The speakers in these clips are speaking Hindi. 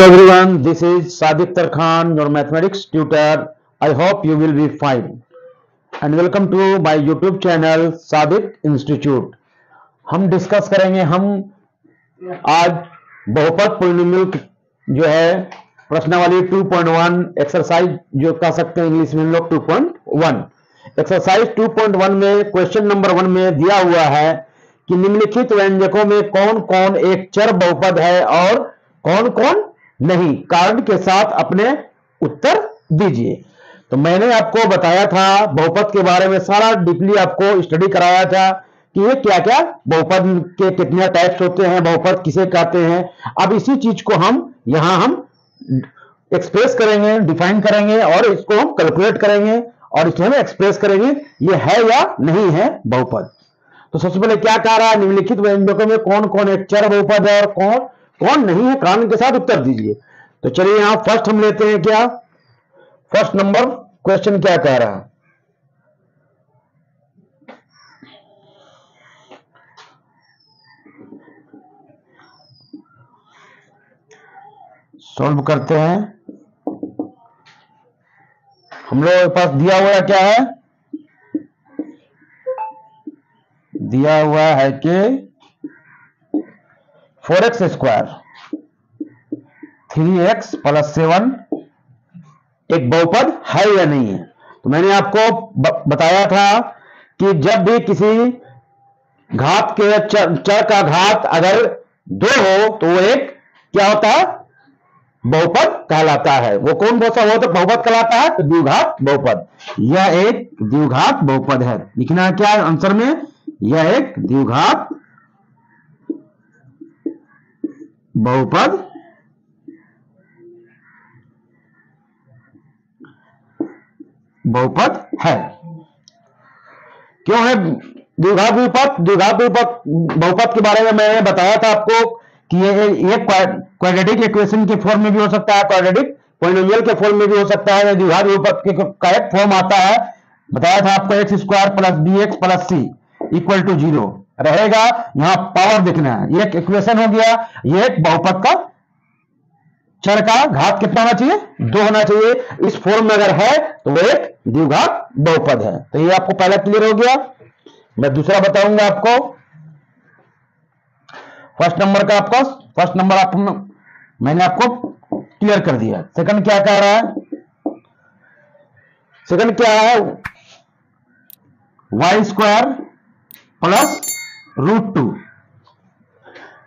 everyone, this is Sadiq Tarkhan, your mathematics tutor. I hope you will be fine. And welcome to my YouTube channel Sadiq Institute. हम डिस्कस करेंगे आज बहुपद पोलिनोमियल जो है प्रश्नावली 2.1 एक्सरसाइज जो कह सकते हैं इंग्लिश में हम लोग 2.1 एक्सरसाइज 2.1 में क्वेश्चन नंबर 1 में दिया हुआ है कि निम्नलिखित व्यंजकों में कौन कौन एक चर बहुपद है और कौन कौन नहीं, कारण के साथ अपने उत्तर दीजिए। तो मैंने आपको बताया था बहुपद के बारे में, सारा डीपली आपको स्टडी कराया था कि ये क्या क्या बहुपद के कितने टाइप्स होते हैं, बहुपद किसे कहते हैं। अब इसी चीज को हम एक्सप्रेस करेंगे, डिफाइन करेंगे और इसको हम कैलकुलेट करेंगे और इसमें एक्सप्रेस करेंगे ये है या नहीं है बहुपद। तो सबसे पहले क्या कह रहा है, निम्नलिखित व्यंजकों में कौन कौन एक चर बहुपद है और कौन कौन नहीं है, कारण के साथ उत्तर दीजिए। तो चलिए यहां फर्स्ट हम लेते हैं। क्या फर्स्ट नंबर क्वेश्चन क्या कह रहा है, सॉल्व करते हैं। हम लोग के पास दिया हुआ क्या है, दिया हुआ है कि 4x स्क्वायर 3x + 7 एक बहुपद है या नहीं है। तो मैंने आपको बताया था कि जब भी किसी घात के चर का घात अगर 2 हो तो वो एक क्या होता है, बहुपद कहलाता है। वो कौन सा हो तो बहुपद कहलाता है, तो द्विघात बहुपद। यह एक द्विघात बहुपद है। लिखना है क्या आंसर में, यह एक द्विघात बहुपद है। क्यों है द्विघात बहुपद? द्विघात बहुपद के बारे में मैंने बताया था आपको कि ये क्वाड्रेटिक इक्वेशन के फॉर्म में भी हो सकता है, क्वाड्रेटिक पॉलिनोमियल के फॉर्म में भी हो सकता है। द्विघात बहुपद का एक फॉर्म आता है, बताया था आपको, x² + bx + c = 0 रहेगा। यहां पावर देखना है, ये एक इक्वेशन हो गया, ये एक बहुपद का चर का घात कितना होना चाहिए, 2 होना चाहिए। इस फॉर्म में अगर है तो वो एक द्विघात बहुपद है। तो ये आपको पहला क्लियर हो गया। मैं दूसरा बताऊंगा आपको। फर्स्ट नंबर मैंने आपको क्लियर कर दिया। सेकंड क्या कह रहा है, सेकंड क्या है, y² + √2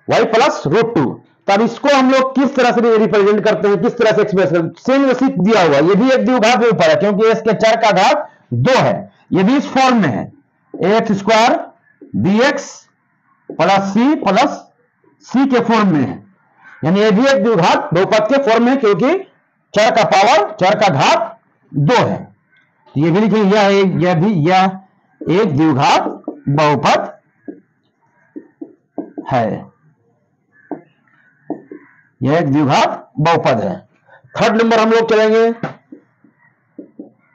y + √2। तब इसको हम लोग किस तरह से रिप्रेजेंट करते हैं, किस तरह से एक्सप्रेस करते हैं, सेम वैसे दिया हुआ। ये भी एक द्विघात बहुपद है क्योंकि इसके चर का घात 2 है। ये भी इस फॉर्म में है, ax² bx + c के फॉर्म में है। यानी ये भी एक द्विघात बहुपद के फॉर्म में, क्योंकि चर का पावर, चर का घात 2 है। तो ये भी लिखिए, यह एक द्विघात बहुपद है, यह एक द्विघात बहुपद है। थर्ड नंबर हम लोग चलेंगे।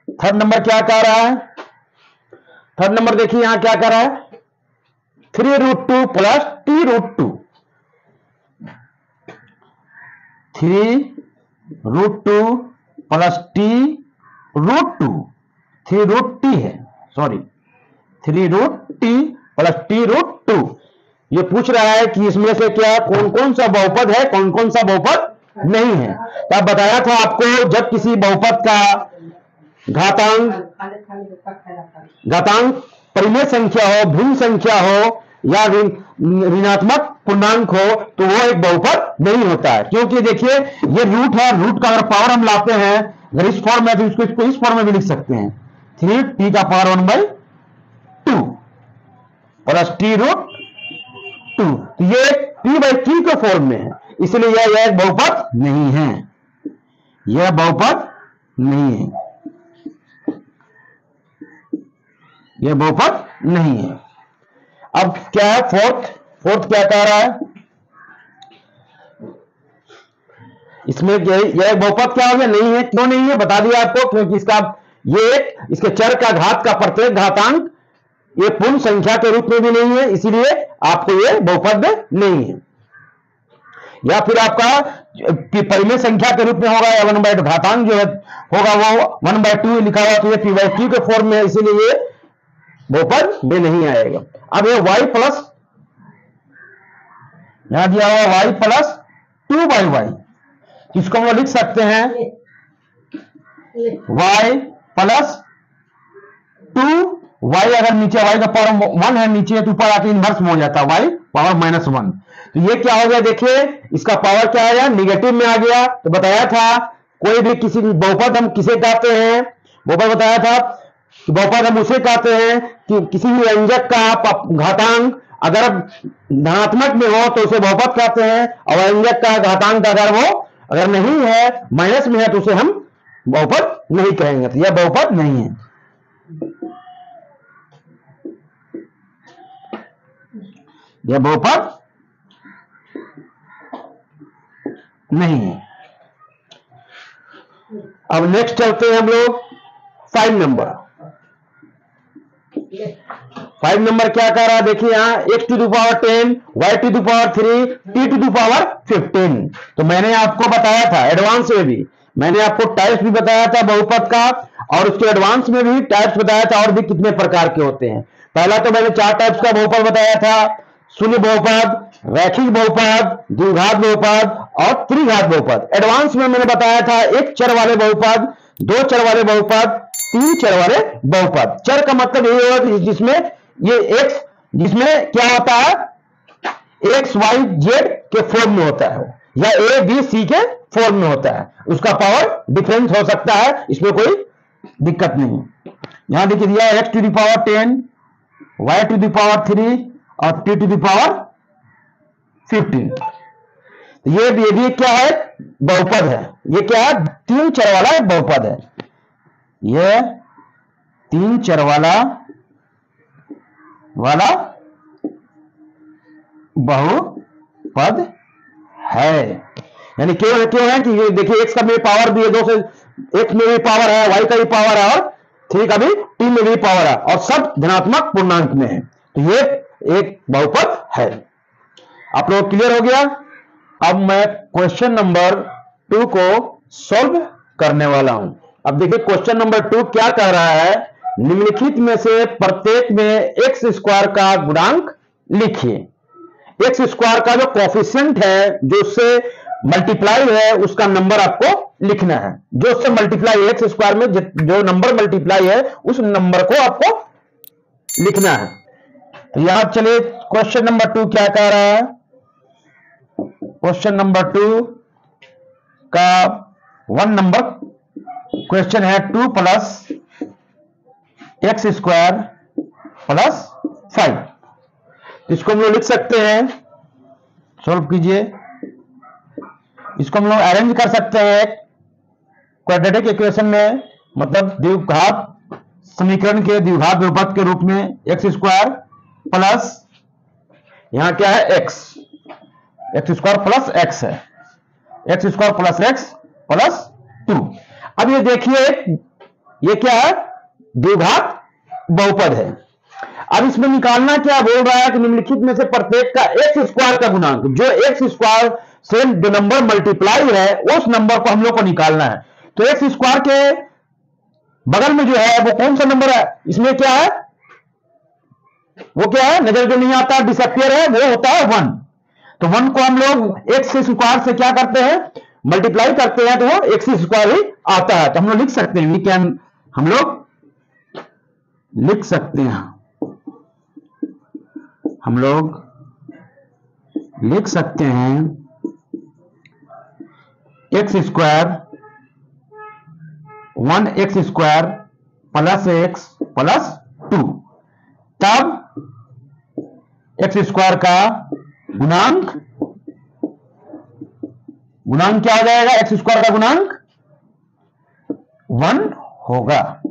थर्ड नंबर क्या कह रहा है, थर्ड नंबर देखिए यहां क्या कह रहा है, 3√2 + t√2 3√2 + t√2 3√t है, सॉरी 3√t + t√2। ये पूछ रहा है कि इसमें से क्या कौन कौन सा बहुपद है, कौन कौन सा बहुपद नहीं है। तो बताया था आपको, जब किसी बहुपद का घातांक परिमेय संख्या हो, भिन्न संख्या हो या ऋणात्मक पूर्णांक हो तो वो एक बहुपद नहीं होता है। क्योंकि देखिए ये रूट है, रूट का अगर पावर हम लाते हैं अगर इस फॉर्म में, तो इसको इस फॉर्म में भी लिख सकते हैं, 3t⁴ + t√2। तो ये t/3 के फॉर्म में है, इसलिए यह एक बहुपद नहीं है, यह बहुपद नहीं है, यह बहुपद नहीं है। अब क्या है फोर्थ क्या कह रहा है, इसमें यह बहुपद क्या हो गया, नहीं है। क्यों नहीं है बता दिया आपको, क्योंकि इसके चर का घात का प्रत्येक घातांक ये पूर्ण संख्या के रूप में भी नहीं है, इसीलिए आपको ये बहुपद नहीं है। या फिर आपका परिमेय संख्या के रूप में होगा, या 1/2 घातांक जो है होगा वो 1/2 लिखा हुआ, तो ये p/q के फॉर्म में, इसीलिए ये बहुपद में नहीं आएगा। अब ये y प्लस, यहां दिया हुआ y प्लस 2/y, इसको हम लिख सकते हैं y प्लस 2y, अगर नीचे y का पावर 1 है नीचे, तो ऊपर आके इनवर्स में हो जाता है y पावर -1। तो ये क्या हो गया, देखिए इसका पावर क्या आया, निगेटिव में आ गया। तो बताया था कोई भी किसी बहुपद हम किसे कहते हैं, बहुपद बताया था कि बहुपद हम उसे कहते हैं कि किसी भी व्यंजक का घातांक अगर धनात्मक में हो तो उसे बहुपद कहते हैं, और व्यंजक का घातांक अगर नहीं है, माइनस में है, तो उसे हम बहुपद नहीं कहेंगे। तो यह बहुपद नहीं है। यह बहुपद नहीं है। अब नेक्स्ट चलते हैं हम लोग 5 नंबर। 5 नंबर क्या कह रहा है, देखिए यहां x to the power 10, y to the power 3, t to the power 15। तो मैंने आपको बताया था एडवांस में भी, मैंने आपको टाइप्स भी बताया था बहुपद का, और उसके एडवांस में भी टाइप्स बताया था, और भी कितने प्रकार के होते हैं। पहला तो मैंने 4 टाइप्स का बहुपद बताया था, शून्य बहुपद, रैखिक बहुपद, द्विघात बहुपद और त्रिघात बहुपद। एडवांस में मैंने बताया था एक चर वाले बहुपद, 2 चर वाले बहुपद, 3 चर वाले बहुपद। चर का मतलब यही होगा जिसमें ये x, जिसमें क्या होता है, x y z के फॉर्म में होता है, या a b c के फॉर्म में होता है, उसका पावर डिफरेंस हो सकता है, इसमें कोई दिक्कत नहीं। यहां देखिए दिया x to the power 10, y to the power 3 और t टू द पावर 15। ये भी क्या है, बहुपद है। ये क्या है, 3 चर वाला बहुपद है। ये 3 चर वाला बहुपद है। यानी क्यों है कि ये देखिए x का भी पावर भी है, 2 से x में भी पावर है, y का भी पावर है, और 3 का भी t में भी पावर है, और सब धनात्मक पूर्णांक में है। तो ये एक बहुपद है। आप लोग क्लियर हो गया। अब मैं क्वेश्चन नंबर 2 को सॉल्व करने वाला हूं। अब देखिए क्वेश्चन नंबर 2 क्या कह रहा है, निम्नलिखित में से प्रत्येक में एक्स स्क्वायर का गुणांक लिखिए। एक्स स्क्वायर का जो कोफिशिएंट है, जो उससे मल्टीप्लाई है, उसका नंबर आपको लिखना है। जो उससे मल्टीप्लाई, एक्स स्क्वायर में जो नंबर मल्टीप्लाई है, उस नंबर को आपको लिखना है। तो यहां चलिए क्वेश्चन नंबर 2 क्या कह रहा है। क्वेश्चन नंबर 2 का 1 नंबर क्वेश्चन है, 2 प्लस एक्स स्क्वायर प्लस 5। इसको हम लोग लिख सकते हैं, सॉल्व कीजिए। इसको हम लोग अरेंज कर सकते हैं क्वाड्रेटिक इक्वेशन में, मतलब द्विघात समीकरण के द्विघात बहुपद के रूप में। एक्स स्क्वायर प्लस, यहां क्या है, एक्स स्क्वायर प्लस एक्स है, x square plus x plus 2। अब ये देखिए, ये क्या है, द्विघात बहुपद है। अब इसमें निकालना क्या बोल रहा है कि निम्नलिखित में से प्रत्येक का एक्स स्क्वायर का गुणांक, जो एक्स स्क्वायर से जो नंबर मल्टीप्लाई है, उस नंबर को हम लोग को निकालना है। तो एक्स स्क्वायर के बगल में जो है वो कौन सा नंबर है, इसमें क्या है, वो क्या है, नजर जो नहीं आता, डिसअपियर है, वो होता है 1। तो 1 को हम लोग एक्स स्क्वायर से क्या करते हैं, मल्टीप्लाई करते हैं, तो वो एक्स स्क्वायर ही आता है। तो हम लोग लिख सकते हैं, हम लोग लिख सकते हैं, हम लोग लिख सकते हैं x square 1x square plus x plus 2, तब एक्स स्क्वायर का गुणांक क्या हो जाएगा, एक्स स्क्वायर का गुणांक 1 होगा।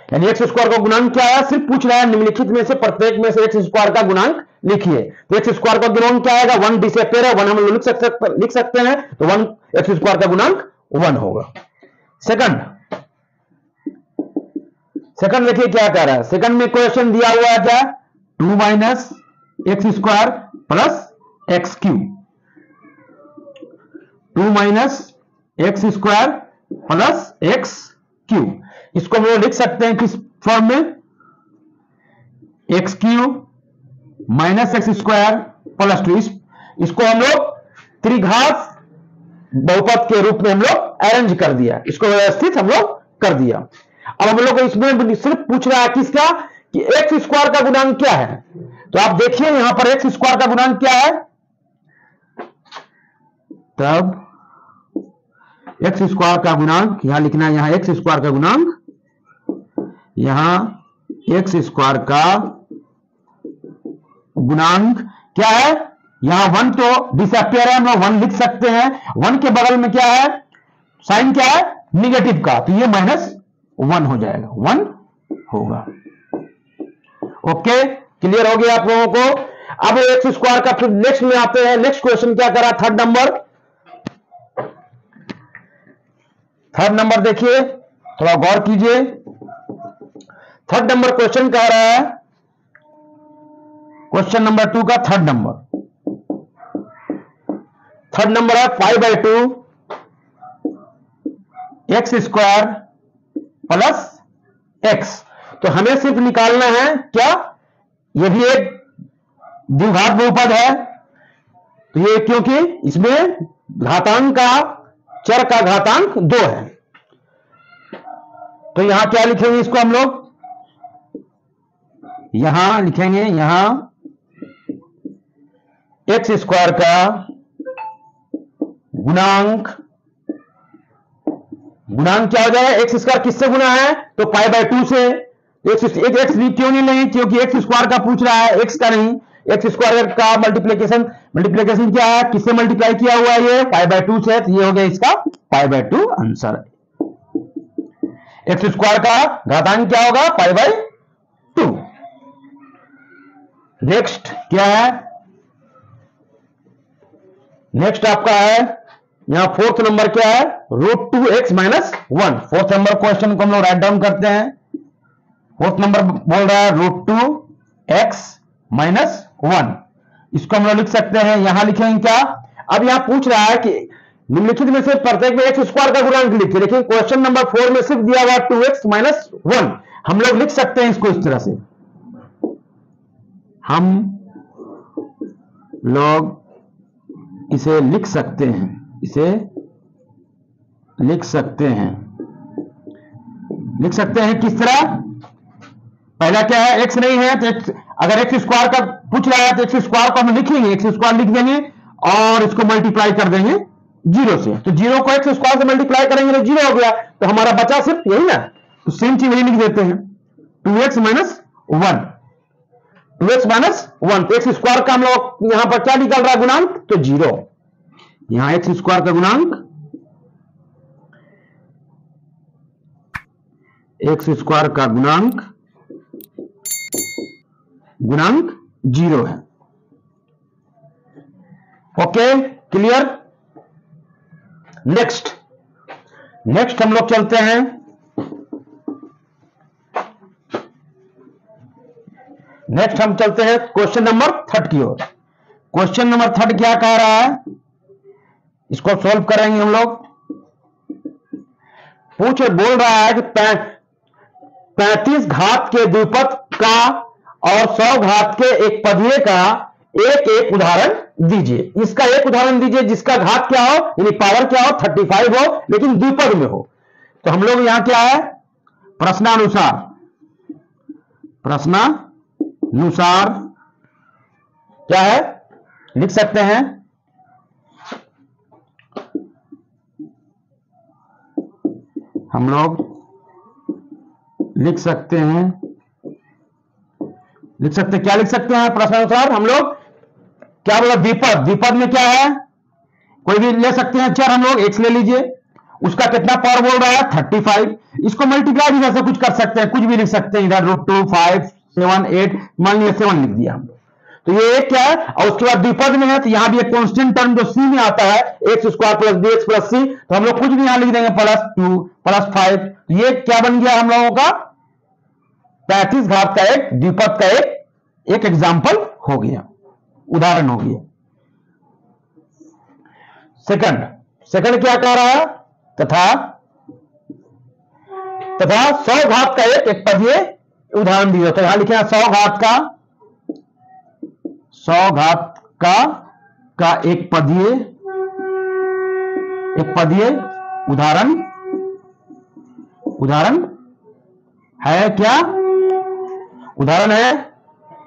यानी एक्स स्क्वायर का गुणांक क्या है, सिर्फ पूछ रहा है निम्नलिखित में से प्रत्येक में से एक्स स्क्वायर का गुणांक लिखिए। तो एक्स स्क्वायर का गुणांक क्या आएगा, 1 डिसअपियर है, 1 हम लोग लिख सकते हैं, तो 1 एक्स स्क्वायर का गुणांक 1 होगा। सेकंड देखिए क्या कह रहा है, सेकंड में क्वेश्चन दिया हुआ है क्या, 2 minus x square plus x Q, 2 minus x square plus x Q. इसको हम लोग लिख सकते हैं किस फॉर्म में, x Q minus x square plus 2। इसको हम लोग त्रिघात बहुपद के रूप में हम लोग अरेंज कर दिया, इसको व्यवस्थित हम लोग कर दिया। अब हम लोग को इसमें सिर्फ पूछ रहा है किसका, कि एक्स स्क्वायर का गुणांक क्या है। तो आप देखिए यहां पर एक्स स्क्वायर का गुणांक क्या है, तब एक्स स्क्वायर का गुणांक यहां लिखना है, यहां एक्स स्क्वायर का गुणांक, यहां एक्स स्क्वायर का गुणांक क्या है, यहां 1 तो डिसअपियर है, हम लोग 1 लिख सकते हैं। 1 के बगल में क्या है, साइन क्या है, निगेटिव का, तो ये -1 हो जाएगा, 1 होगा। ओके, क्लियर हो गया आप लोगों को। अब एक्स स्क्वायर का फिर नेक्स्ट में आते हैं। नेक्स्ट क्वेश्चन क्या करा, थर्ड नंबर देखिए, थोड़ा गौर कीजिए। थर्ड नंबर क्वेश्चन कह रहा है, क्वेश्चन नंबर 2 का थर्ड नंबर है 5/2 एक्स स्क्वायर प्लस एक्स। तो हमें सिर्फ निकालना है क्या, यह भी एक द्विघात बहुपद है, तो ये क्योंकि इसमें घातांक का, चर का घातांक 2 है, तो यहां क्या लिखेंगे, इसको हम लोग यहां लिखेंगे, यहां एक्स स्क्वायर का गुणांक क्या हो जाएगा, एक्स स्क्वायर किससे गुना है, तो π/2 से। एक एक्स क्यों नहीं लेंगे, क्योंकि एक्स स्क्वायर का पूछ रहा है, एक्स का नहीं। एक्स स्क्वायर का मल्टीप्लीकेशन क्या है, किससे मल्टीप्लाई किया हुआ है, ये π/2 से, तो ये हो गया इसका π/2 आंसर। एक्स स्क्वायर का घातांक क्या होगा, π/2। नेक्स्ट क्या है, नेक्स्ट आपका है यहां फोर्थ नंबर क्या है, √2x - 1। फोर्थ नंबर क्वेश्चन को हम लोग राइट डाउन करते हैं। फोर्थ नंबर बोल रहा है √2x - 1। इसको हम लोग लिख सकते हैं, यहां लिखेंगे क्या, अब यहां पूछ रहा है कि निम्नलिखित में से प्रत्येक में एक्स स्क्वायर का गुणांक लिखिए, लेकिन क्वेश्चन नंबर 4 में सिर्फ दिया हुआ 2x - 1। हम लोग लिख सकते हैं इसको इस तरह से, हम लोग इसे लिख सकते हैं, इसे लिख सकते हैं किस तरह, पहला क्या है, एक्स नहीं है तो एक्स, अगर एक्स स्क्वायर का पूछ रहा है तो एक्स स्क्वायर को हम लिखेंगे, एक्स स्क्वायर लिख देंगे और इसको मल्टीप्लाई कर देंगे 0 से, तो 0 को एक्स स्क्वायर से मल्टीप्लाई करेंगे तो 0 हो गया, तो हमारा बचा सिर्फ यही ना, तो सेम चीज वही लिख देते हैं, 2x - 1, 2x - 1। तो एक्स स्क्वायर का हम लोग यहां पर क्या निकल रहा है गुणांक, तो 0। यहां एक्स स्क्वायर का गुणांक, एक्स स्क्वायर का गुणांक 0 है। Okay, clear. नेक्स्ट हम लोग चलते हैं, क्वेश्चन नंबर 3 की ओर। क्वेश्चन नंबर 3 क्या कह रहा है, इसको सॉल्व करेंगे हम लोग। बोल रहा है कि 35 घात के द्विपद का और 100 घात के एक पदीय का एक उदाहरण दीजिए। इसका एक उदाहरण दीजिए जिसका घात क्या हो, यानी पावर क्या हो, 35 हो, लेकिन द्विपद में हो। तो हम लोग यहां क्या है, प्रश्नानुसार क्या है, लिख सकते हैं, हम लोग लिख सकते हैं, क्या लिख सकते हैं प्रश्नानुसार, हम लोग क्या बोला, द्विपद में क्या है, कोई भी ले सकते हैं चर, हम लोग x ले लीजिए, उसका कितना पावर बोल रहा है, 35। इसको मल्टीप्लाई भी ऐसा कुछ कर सकते हैं, कुछ भी लिख सकते हैं, इधर √2, 5, 7, 8, मान लिया 7 लिख दिया हम लोग, तो ये एक क्या है, और उसके बाद द्विपद में है तो यहां भी एक कांस्टेंट टर्म जो c में आता है, x² + bx + c, तो हम लोग कुछ भी यहां लिख देंगे, +2 + 5। ये क्या बन गया हम लोगों का, 35 घात का एक द्विपद का एक एग्जाम्पल हो गया, उदाहरण हो गया। सेकंड, सेकंड क्या कह रहा है, तथा 100 घात का एक पदीय उदाहरण दिया। तो यहां लिखे 100 घात का, 100 घात का एक पदीय उदाहरण है। क्या उदाहरण है,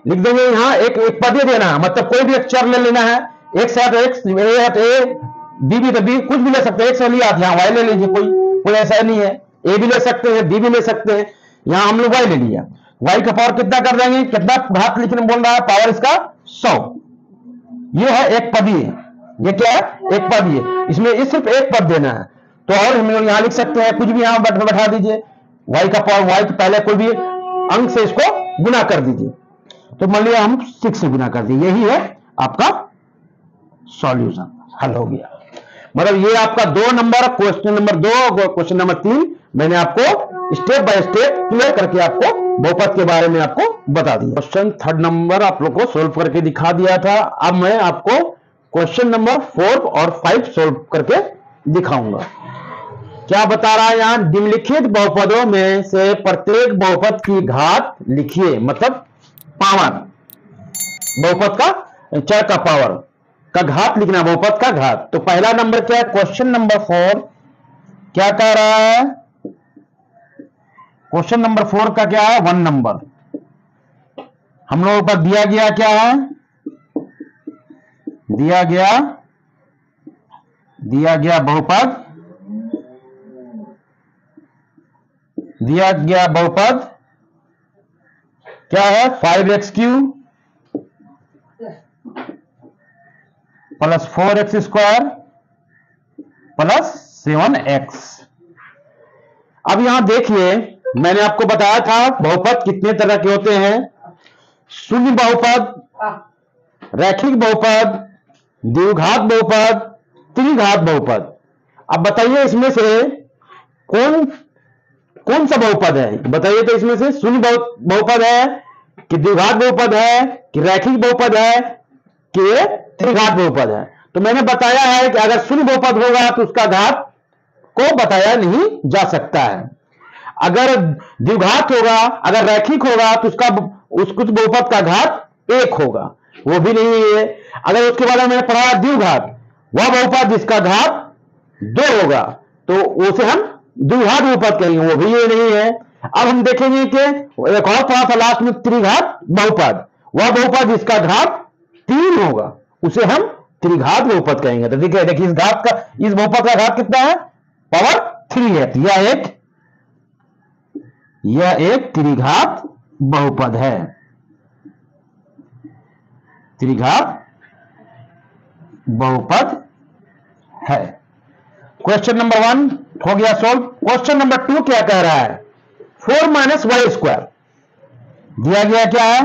लिख देंगे यहां एक पदीय देना है, मतलब कोई भी एक चर ले लेना है, एक साथ एक्स, ए, बी भी, तो बी कुछ भी ले सकते हैं, एक से लिया था, वाई ले लीजिए, कोई ऐसा नहीं है, ए भी ले सकते हैं, बी भी ले सकते हैं, यहां हम लोग वाई ले लिया। वाई का पावर कितना कर देंगे, कितना घात लिखने बोल रहा है, पावर इसका 100। ये है एक पदीय, ये क्या है, एक पदीय, इसमें सिर्फ एक पद देना है। तो और हम लोग यहां लिख सकते हैं, कुछ भी यहां बैठा दीजिए, वाई का पावर, वाई तो पहले कोई भी अंक से इसको गुना कर दीजिए, तो मान लिया हम 6 से गुना कर दिए, यही है आपका सॉल्यूशन, हल हो गया। मतलब ये आपका 2 number, question number 2, question number 3 मैंने आपको स्टेप बाय स्टेप क्लियर करके आपको बहुपद के बारे में आपको बता दिया। क्वेश्चन 3rd नंबर आप लोग को सोल्व करके दिखा दिया था। अब मैं आपको क्वेश्चन नंबर 4 और 5 सोल्व करके दिखाऊंगा। क्या बता रहा है यहां, निम्नलिखित बहुपदों में से प्रत्येक बहुपद की घात लिखिए, मतलब पावर, बहुपद का चर का पावर का घात लिखना, बहुपद का घात। तो पहला नंबर क्या है, क्वेश्चन नंबर 4 क्या कह रहा है, क्वेश्चन नंबर 4 का क्या है, 1 नंबर हम लोगों पर दिया गया, क्या है दिया गया बहुपद क्या है, 5x³ plus 4x² plus 7x। अब यहां देखिए, मैंने आपको बताया था बहुपद कितने तरह के होते हैं, शून्य बहुपद, रैखिक बहुपद, द्विघात बहुपद, त्रिघात बहुपद। अब बताइए इसमें से कौन सा बहुपद है, बताइए। तो इसमें से शून्य बहुपद है कि द्विघात बहुपद है कि रैखिक बहुपद है कि त्रिघात बहुपद है। तो मैंने बताया है कि अगर शून्य बहुपद होगा तो उसका घात को बताया नहीं जा सकता है, अगर द्विघात होगा, अगर रैखिक होगा तो उस कुछ बहुपद का घात 1 होगा, वो भी नहीं है। अगर उसके बाद मैंने पढ़ा द्विघात, वह बहुपद जिसका घात 2 होगा, तो उसे हम द्विघात बहुपद कहेंगे, वो भी ये नहीं है। अब हम देखेंगे कि एक और पढ़ा था लास्ट में त्रिघात बहुपद, वह बहुपद जिसका घात 3 होगा, उसे हम त्रिघात बहुपद कहेंगे। तो देखिए इस बहुपद का घात कितना है, पावर 3 है। तो यह एक त्रिघात बहुपद है, त्रिघात बहुपद है। क्वेश्चन नंबर 1 हो गया सॉल्व। क्वेश्चन नंबर 2 क्या कह रहा है, 4 - y² दिया गया, क्या है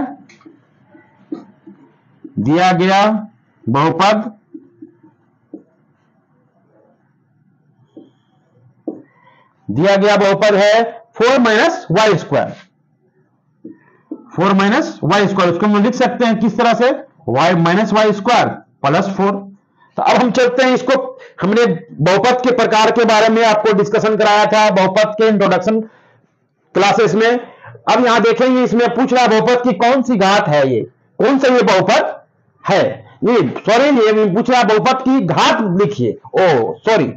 दिया गया बहुपद, है 4 - y²। 4 - y², उसको हम लिख सकते हैं किस तरह से, y - y² प्लस 4। तो अब हम चलते हैं इसको, हमने बहुपद के प्रकार के बारे में आपको डिस्कशन कराया था बहुपद के इंट्रोडक्शन क्लासेस में। अब यहां देखेंगे, इसमें पूछ रहा है बहुपद की कौन सी घात है, ये कौन सा ये बहुपद है, ये पूछ रहा है बहुपद की घात लिखिए। ओ सॉरी,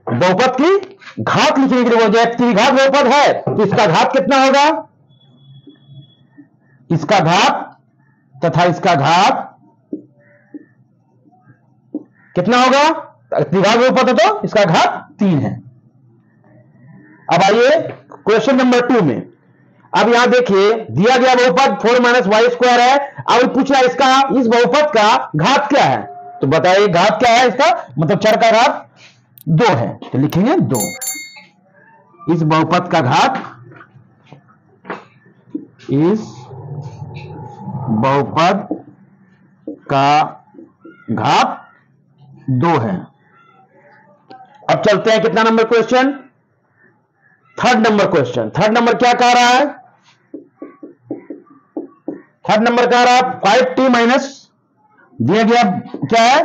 बहुपद की घात लिखने के लिए बोल दिया, त्रिघात बहुपद है तो इसका घात कितना होगा, इसका घात तथा इसका घात कितना होगा, त्रिघात बहुपद है तो इसका घात 3 है। अब आइए क्वेश्चन नंबर 2 में। अब यहां देखिए, दिया गया बहुपद 4 - y² है। अब पूछा इस बहुपद का घात क्या है, तो बताइए घात क्या है इसका, मतलब चर का घात 2 है, तो लिखेंगे 2। इस बहुपद का घात, इस बहुपद का घात 2 है। अब चलते हैं कितना number question, 3rd number question. 3rd number क्या कह रहा है, 3rd नंबर कह रहा है 5t माइनस, दिया गया क्या है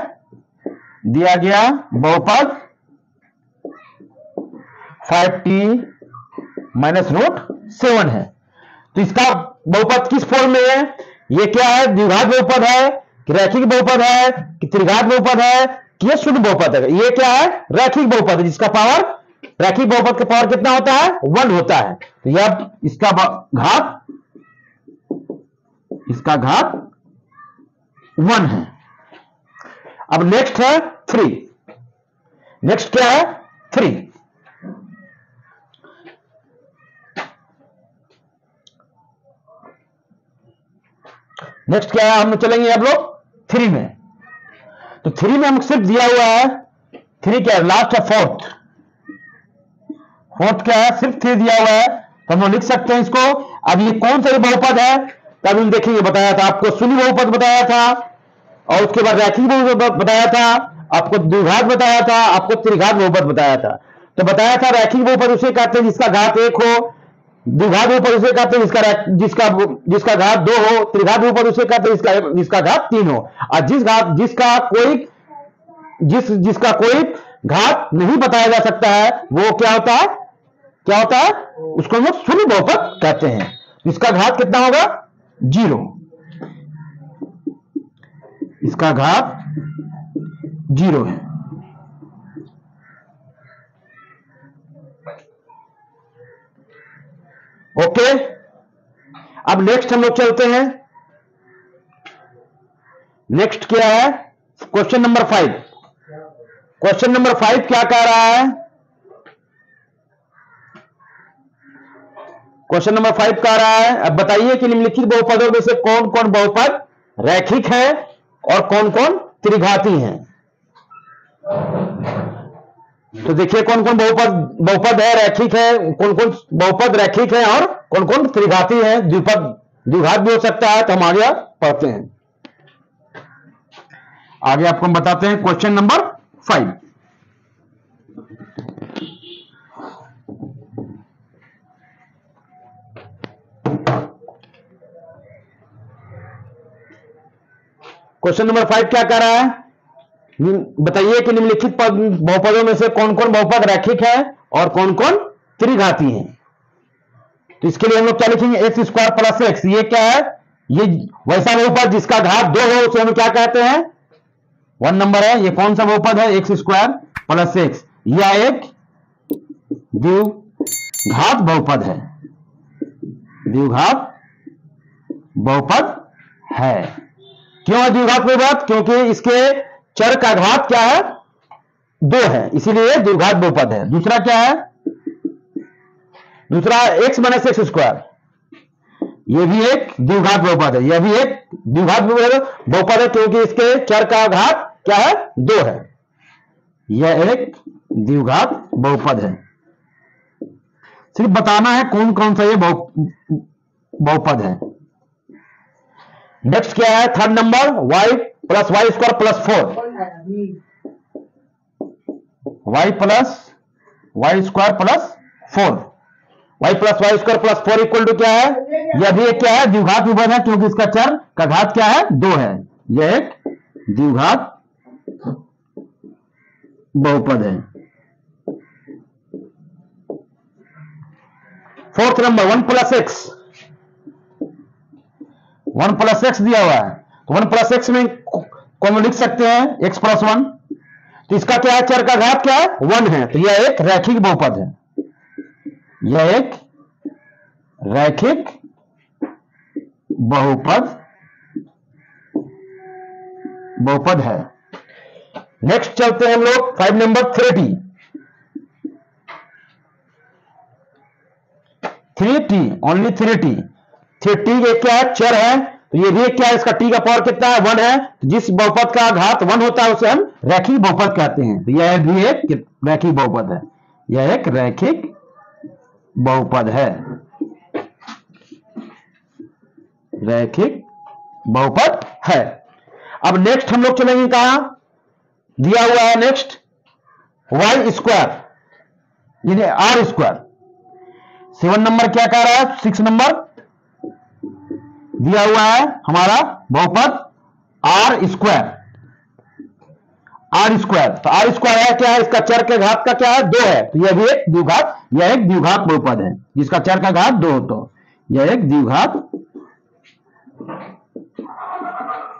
दिया गया बहुपद 5t माइनस रूट 7 है। तो इसका बहुपद किस फॉर्म में है? ये क्या है? द्विघात बहुपद है कि रैखिक बहुपद है कि त्रिघात बहुपद है कि ये शुद्ध बहुपद है? ये क्या है? रैखिक बहुपद है, जिसका पावर, रैखिक बहुपद का पावर कितना होता है? 1 होता है। तो यह इसका घात 1 है। अब नेक्स्ट है 3। नेक्स्ट क्या है? 3। नेक्स्ट क्या है? हम चलेंगे अब लोग 3 में। तो 3 में हमको सिर्फ दिया हुआ है 3 क्या है? लास्ट है 4th। क्या है? सिर्फ 3 दिया हुआ है, तो हम लिख सकते हैं इसको। अब ये कौन सा बहुपद है? तब हम देखेंगे। बताया था आपको शून्य बहुपद बताया था, और उसके बाद रैखिक बहुपद बताया था, आपको द्विघात बताया था, आपको त्रिघात बहुपद बताया था। तो बताया था रैखिक बहुपद उसे कहते हैं जिसका घात 1 हो, द्विघात बहुपद उसे कहते हैं जिसका घात 2 हो, त्रिघात बहुपद उसे कहते हैं जिसका घात 3 हो। और जिसका कोई घात नहीं बताया जा सकता है वो क्या होता है? उसको हम लोग शून्य बहुपद कहते हैं। इसका घात कितना होगा? 0। इसका घात 0 है। ओके, अब नेक्स्ट हम लोग चलते हैं। नेक्स्ट क्या है? Question number 5। क्वेश्चन नंबर 5 क्या कह रहा है? क्वेश्चन नंबर 5 कह रहा है, अब बताइए कि निम्नलिखित बहुपदों में से कौन कौन बहुपद रैखिक है और कौन कौन त्रिघाती हैं। तो देखिए कौन कौन बहुपद है, रैखिक है, कौन कौन बहुपद रैखिक है और कौन कौन त्रिघाती है। द्विघात भी हो सकता है। तो हम आगे पढ़ते हैं, आगे आपको हम बताते हैं क्वेश्चन नंबर 5। क्वेश्चन नंबर 5 क्या कह रहा है? बताइए कि निम्नलिखित बहुपदों में से कौन कौन बहुपद रैखिक है और कौन कौन त्रिघाती है। तो इसके लिए हम लोग क्या लिखेंगे? X square plus x. ये क्या है? ये वैसा बहुपद जिसका घात 2 हो उसे हम क्या कहते हैं? 1 नंबर है। ये कौन सा बहुपद है? X square plus x. यह एक द्विघात बहुपद है। द्विघात बहुपद है। क्यों है द्विघात बहुपद? क्योंकि इसके चर का घात क्या है? 2 है, इसीलिए द्विघात बहुपद है। दूसरा क्या है? दूसरा एक्स माइनस एक्स स्क्वायर। यह भी एक द्विघात बहुपद है। यह भी एक द्विघात बहुपद है क्योंकि इसके चर का घात क्या है? 2 है। यह एक द्विघात बहुपद है। सिर्फ बताना है कौन कौन सा ये बहुपद है। नेक्स्ट क्या है? 3rd number, y plus y square plus 4। y plus y square plus 4। y plus y square plus 4 equal to क्या है? यह भी एक क्या है? द्विघात बहुपद है क्योंकि इसका चर का घात क्या है? 2 है। यह एक द्विघात बहुपद है। 4th number, 1 plus x. 1 plus x दिया हुआ है, तो 1 प्लस एक्स में कौन लिख सकते हैं? X plus 1। तो इसका क्या है? चर का घात क्या है? 1 है। तो यह एक रैखिक बहुपद है। यह एक रैखिक बहुपद है। नेक्स्ट चलते हैं हम लोग 5 number 3t। 3t, only 3t। 3t एक क्या है? चर है। तो ये भी एक क्या है? इसका t का पावर कितना है? 1 है। तो जिस बहुपद का घात 1 होता है उसे हम रैखिक बहुपद कहते हैं। तो यह भी एक रैखिक बहुपद है। यह एक रैखिक बहुपद है। रैखिक बहुपद है। अब नेक्स्ट हम लोग चलेंगे कहां? दिया हुआ है नेक्स्ट वाई स्क्वायर यानी आर स्क्वायर। 7 नंबर क्या कह रहा है? 6 नंबर दिया हुआ है हमारा बहुपद आर स्क्वायर। R square. तो आर स्क्वायर है क्या है, इसका चर के घात का क्या है, 2 है, तो यह भी एक द्विघात, यह एक द्विघात बहुपद है जिसका चर का घात 2 हो, तो यह एक द्विघात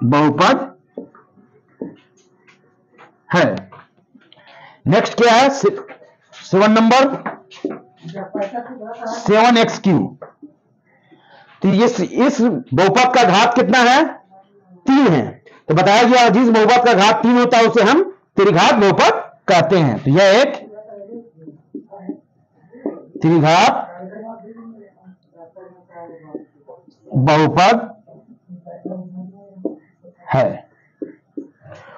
बहुपद है। नेक्स्ट क्या है, 7 नंबर 7x3। तो इस बहुपद का घात कितना है, 3 है। तो बताया गया जिस बहुपद का घात 3 होता है उसे हम त्रिघात बहुपद कहते हैं। तो यह एक त्रिघात बहुपद है।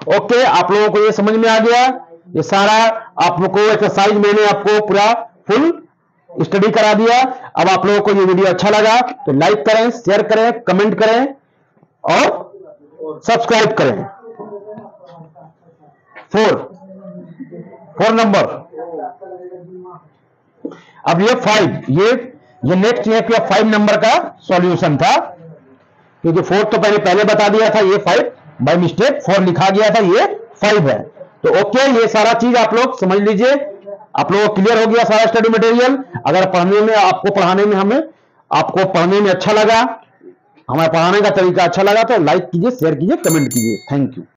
ओके, आप लोगों को ये समझ में आ गया। ये सारा आप लोगों को एक्सरसाइज मैंने आपको पूरा फुल स्टडी करा दिया। अब आप लोगों को ये वीडियो अच्छा लगा तो लाइक करें, शेयर करें, कमेंट करें और सब्सक्राइब करें। 4 नंबर। अब ये 5, ये नेक्स्ट ये 5 नंबर का सॉल्यूशन था, क्योंकि 4 तो पहले बता दिया था, ये 5 बाय मिस्टेक 4 लिखा गया था, ये 5 है। तो ओके, ये सारा चीज आप लोग समझ लीजिए। आप लोगों को क्लियर हो गया सारा स्टडी मटेरियल। अगर पढ़ने में आपको पढ़ने में अच्छा लगा, हमारे पढ़ाने का तरीका अच्छा लगा तो लाइक कीजिए, शेयर कीजिए, कमेंट कीजिए। Thank you.